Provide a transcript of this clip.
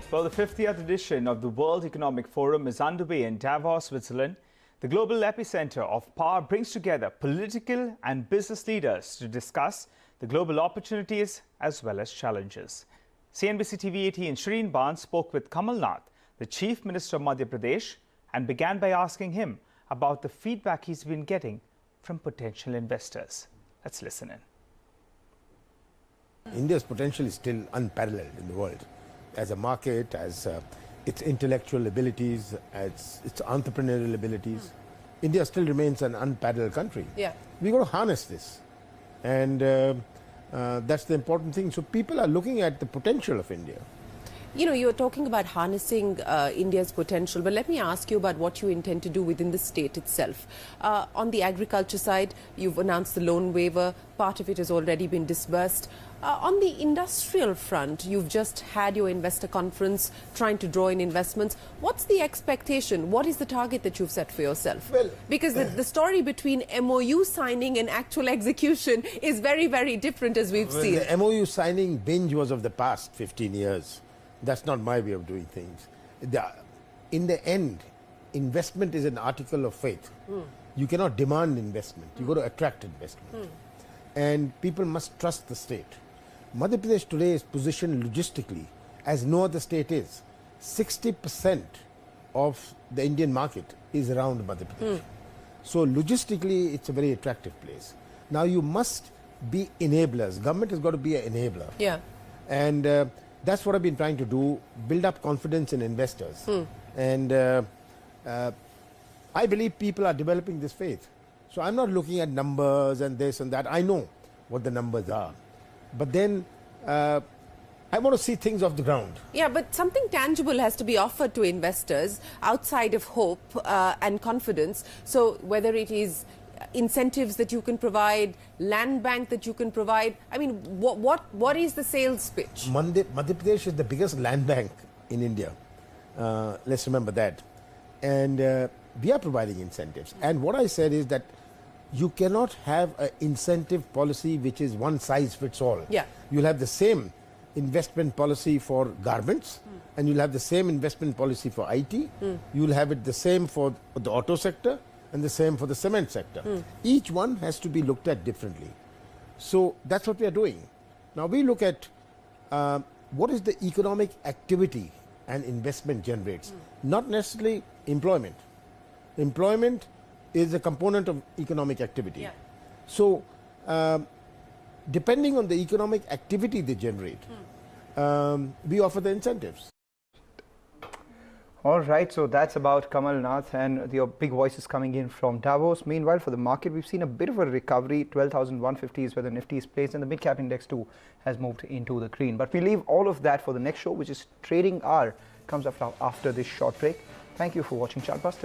Well, the 50th edition of the World Economic Forum is underway in Davos, Switzerland. The global epicenter of power brings together political and business leaders to discuss the global opportunities as well as challenges. CNBC-TV18 Shereen Bhan spoke with Kamal Nath, the Chief Minister of Madhya Pradesh, and began by asking him about the feedback he's been getting from potential investors. Let's listen in. India's potential is still unparalleled in the world. As a market, as its intellectual abilities, as its entrepreneurial abilities, India still remains an unparalleled country. Yeah. We've got to harness this. And that's the important thing. So people are looking at the potential of India. You know, you're talking about harnessing India's potential, but let me ask you about what you intend to do within the state itself. On the agriculture side, you've announced the loan waiver. Part of it has already been disbursed. On the industrial front, you've just had your investor conference trying to draw in investments. What's the expectation? What is the target that you've set for yourself? Well, because the story between MOU signing and actual execution is very, very different, as we've seen. The MOU signing binge was of the past 15 years. That's not my way of doing things. In the end, investment is an article of faith. You cannot demand investment. You've got to attract investment. And people must trust the state. Madhya Pradesh today is positioned logistically as no other state is. 60% of the Indian market is around Madhya Pradesh. So logistically, it's a very attractive place. Now you must be enablers. Government has got to be an enabler. Yeah. And that's what I've been trying to do, build up confidence in investors. And I believe people are developing this faith. So I'm not looking at numbers and this and that. I know what the numbers are. But then I want to see things off the ground. Yeah, but something tangible has to be offered to investors outside of hope and confidence. So whether it is incentives that you can provide, land bank that you can provide, I mean, what is the sales pitch? Madhya Pradesh is the biggest land bank in India. Let's remember that. And we are providing incentives. And what I said is that you cannot have an incentive policy which is one size fits all. Yeah. You'll have the same investment policy for garments, and you'll have the same investment policy for IT. You'll have it the same for the auto sector and the same for the cement sector. Each one has to be looked at differently. So that's what we are doing. Now we look at what is the economic activity and investment generates, not necessarily employment. Employment is a component of economic activity. Yeah. So depending on the economic activity they generate, we offer the incentives. All right, so that's about Kamal Nath and your big voices coming in from Davos. Meanwhile, for the market, we've seen a bit of a recovery. 12,150 is where the Nifty is placed, and the mid-cap index too has moved into the green. But we leave all of that for the next show, which is Trading Hour. Comes up after this short break. Thank you for watching Chartbusters.